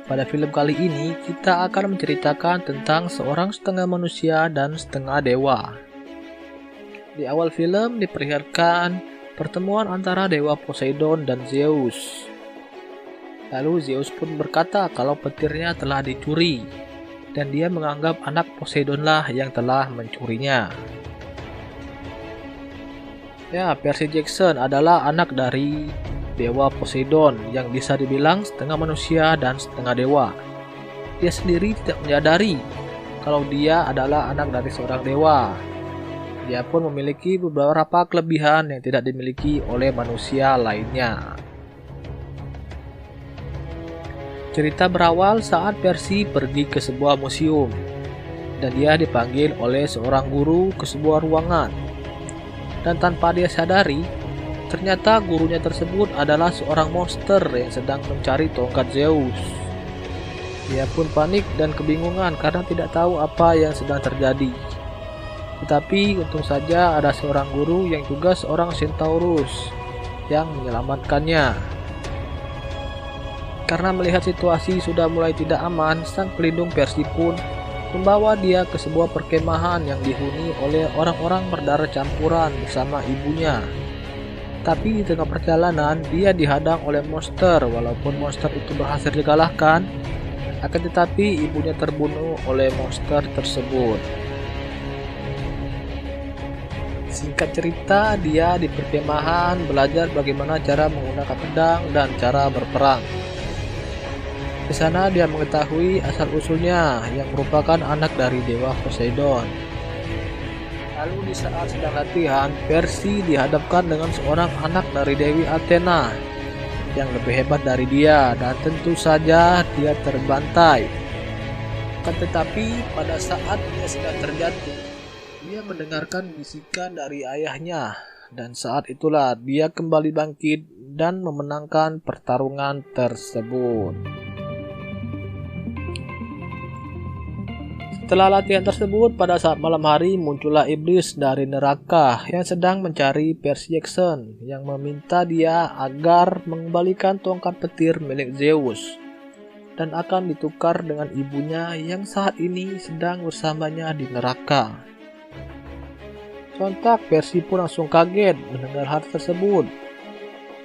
Pada film kali ini, kita akan menceritakan tentang seorang setengah manusia dan setengah dewa. Di awal film diperlihatkan pertemuan antara dewa Poseidon dan Zeus. Lalu Zeus pun berkata kalau petirnya telah dicuri, dan dia menganggap anak Poseidonlah yang telah mencurinya. Ya, Percy Jackson adalah anak dari dewa Poseidon yang bisa dibilang setengah manusia dan setengah dewa. Dia sendiri tidak menyadari kalau dia adalah anak dari seorang dewa. Dia pun memiliki beberapa kelebihan yang tidak dimiliki oleh manusia lainnya. Cerita berawal saat Percy pergi ke sebuah museum dan dia dipanggil oleh seorang guru ke sebuah ruangan. Dan tanpa dia sadari, ternyata gurunya tersebut adalah seorang monster yang sedang mencari tongkat Zeus. Dia pun panik dan kebingungan karena tidak tahu apa yang sedang terjadi. Tetapi untung saja ada seorang guru yang juga seorang Centaurus yang menyelamatkannya. Karena melihat situasi sudah mulai tidak aman, sang pelindung Percy pun membawa dia ke sebuah perkemahan yang dihuni oleh orang-orang berdarah campuran bersama ibunya. Tapi di tengah perjalanan dia dihadang oleh monster. Walaupun monster itu berhasil dikalahkan, akan tetapi ibunya terbunuh oleh monster tersebut. Singkat cerita, dia di perkemahan belajar bagaimana cara menggunakan pedang dan cara berperang. Di sana dia mengetahui asal-usulnya yang merupakan anak dari dewa Poseidon. Lalu di saat sedang latihan, Percy dihadapkan dengan seorang anak dari Dewi Athena yang lebih hebat dari dia, dan tentu saja dia terbantai. Tetapi pada saat dia sedang terjatuh, dia mendengarkan bisikan dari ayahnya, dan saat itulah dia kembali bangkit dan memenangkan pertarungan tersebut. Setelah latihan tersebut, pada saat malam hari muncullah iblis dari neraka yang sedang mencari Percy Jackson yang meminta dia agar mengembalikan tongkat petir milik Zeus dan akan ditukar dengan ibunya yang saat ini sedang bersamanya di neraka. Sontak Percy pun langsung kaget mendengar hal tersebut.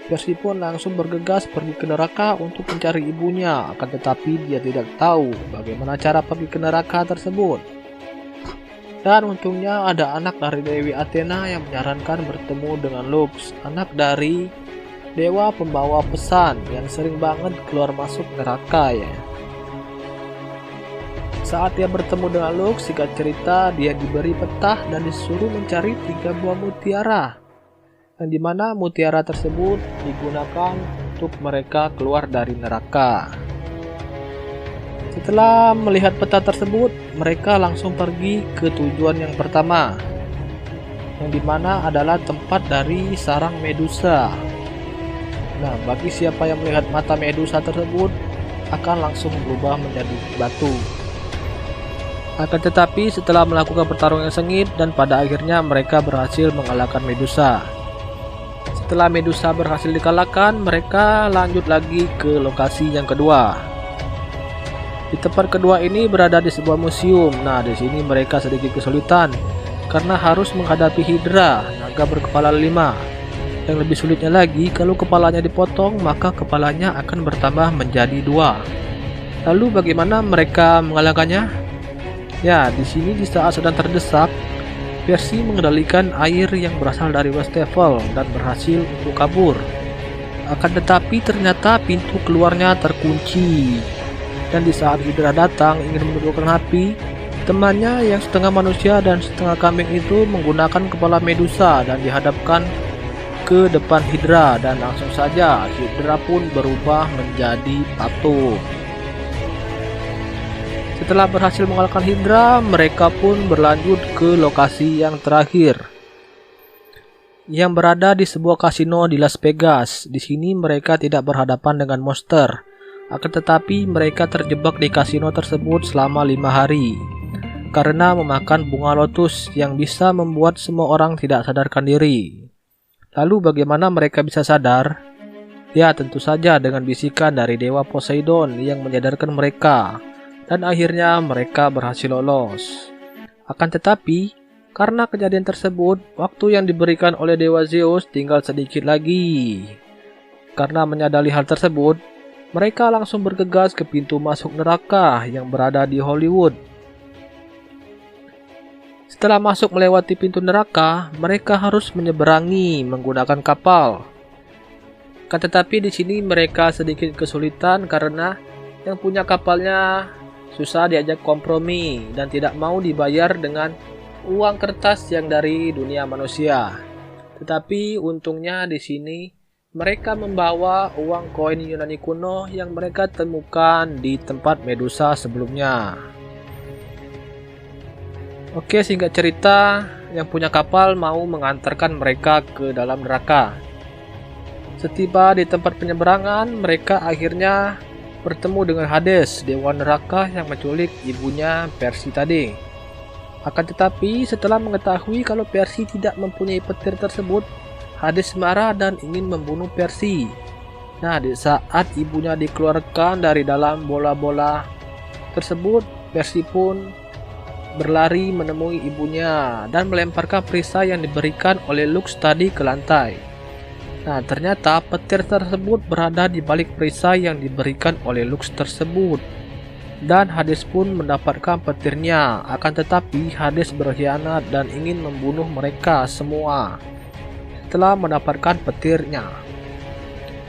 Percy pun langsung bergegas pergi ke neraka untuk mencari ibunya, akan tetapi dia tidak tahu bagaimana cara pergi ke neraka tersebut. Dan untungnya ada anak dari Dewi Athena yang menyarankan bertemu dengan Lux, anak dari dewa pembawa pesan yang sering banget keluar masuk neraka ya. Saat dia bertemu dengan Lux, singkat cerita dia diberi peta dan disuruh mencari 3 buah mutiara, yang dimana mutiara tersebut digunakan untuk mereka keluar dari neraka. Setelah melihat peta tersebut, mereka langsung pergi ke tujuan yang pertama, yang dimana adalah tempat dari sarang Medusa. Nah, bagi siapa yang melihat mata Medusa tersebut akan langsung berubah menjadi batu. Akan tetapi setelah melakukan pertarungan yang sengit dan pada akhirnya mereka berhasil mengalahkan Medusa. Setelah Medusa berhasil dikalahkan, mereka lanjut lagi ke lokasi yang kedua. Di tempat kedua ini berada di sebuah museum. Nah, di sini mereka sedikit kesulitan karena harus menghadapi Hydra, naga berkepala 5. Yang lebih sulitnya lagi, kalau kepalanya dipotong, maka kepalanya akan bertambah menjadi 2. Lalu bagaimana mereka mengalahkannya? Ya, di sini di saat sedang terdesak, Percy mengendalikan air yang berasal dari Westfall dan berhasil untuk kabur. Akan tetapi ternyata pintu keluarnya terkunci. Dan di saat Hydra datang ingin menundukkan api, temannya yang setengah manusia dan setengah kambing itu menggunakan kepala Medusa dan dihadapkan ke depan Hydra, dan langsung saja Hydra pun berubah menjadi patung. Setelah berhasil mengalahkan Hydra, mereka pun berlanjut ke lokasi yang terakhir, yang berada di sebuah kasino di Las Vegas. Di sini mereka tidak berhadapan dengan monster, akan tetapi mereka terjebak di kasino tersebut selama 5 hari karena memakan bunga lotus yang bisa membuat semua orang tidak sadarkan diri. Lalu bagaimana mereka bisa sadar? Ya, tentu saja dengan bisikan dari Dewa Poseidon yang menyadarkan mereka, dan akhirnya mereka berhasil lolos. Akan tetapi, karena kejadian tersebut, waktu yang diberikan oleh Dewa Zeus tinggal sedikit lagi. Karena menyadari hal tersebut, mereka langsung bergegas ke pintu masuk neraka yang berada di Hollywood. Setelah masuk melewati pintu neraka, mereka harus menyeberangi menggunakan kapal. Tetapi di sini mereka sedikit kesulitan karena yang punya kapalnya susah diajak kompromi dan tidak mau dibayar dengan uang kertas yang dari dunia manusia. Tetapi untungnya di sini mereka membawa uang koin Yunani kuno yang mereka temukan di tempat Medusa sebelumnya. Oke, singkat cerita, yang punya kapal mau mengantarkan mereka ke dalam neraka. Setiba di tempat penyeberangan, mereka akhirnya bertemu dengan Hades, dewa neraka yang menculik ibunya Persi tadi. Akan tetapi, setelah mengetahui kalau Persi tidak mempunyai petir tersebut, Hades marah dan ingin membunuh Persi. Nah, di saat ibunya dikeluarkan dari dalam bola-bola tersebut, Persi pun berlari menemui ibunya dan melemparkan perisai yang diberikan oleh Lux tadi ke lantai. Nah, ternyata petir tersebut berada di balik perisai yang diberikan oleh Lux tersebut. Dan Hades pun mendapatkan petirnya, akan tetapi Hades berkhianat dan ingin membunuh mereka semua setelah mendapatkan petirnya.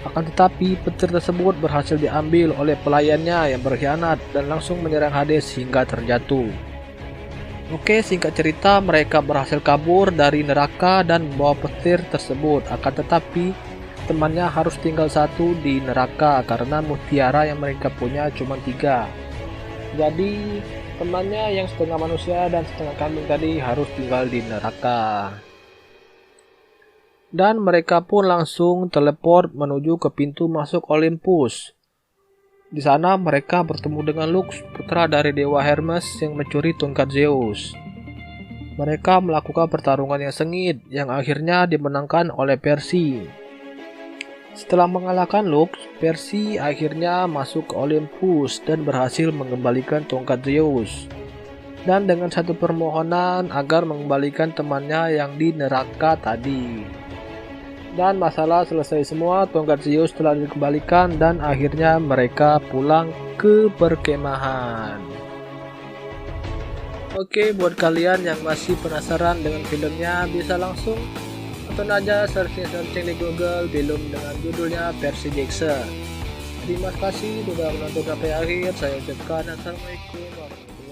Akan tetapi petir tersebut berhasil diambil oleh pelayannya yang berkhianat dan langsung menyerang Hades hingga terjatuh. Oke, singkat cerita, mereka berhasil kabur dari neraka dan membawa petir tersebut. Akan tetapi temannya harus tinggal satu di neraka karena mutiara yang mereka punya cuma 3. Jadi temannya yang setengah manusia dan setengah kambing tadi harus tinggal di neraka. Dan mereka pun langsung teleport menuju ke pintu masuk Olympus. Di sana mereka bertemu dengan Lux, putra dari Dewa Hermes yang mencuri tongkat Zeus. Mereka melakukan pertarungan yang sengit yang akhirnya dimenangkan oleh Persi. Setelah mengalahkan Lux, Persi akhirnya masuk ke Olympus dan berhasil mengembalikan tongkat Zeus. Dan dengan satu permohonan agar mengembalikan temannya yang di neraka tadi. Dan masalah selesai semua, tongkat Zeus telah dikembalikan dan akhirnya mereka pulang ke perkemahan. Oke, buat kalian yang masih penasaran dengan filmnya, bisa langsung tonton aja searching di Google film dengan judulnya Percy Jackson. Terima kasih sudah menonton sampai akhir. Saya ucapkan assalamualaikum warahmatullahi wabarakatuh.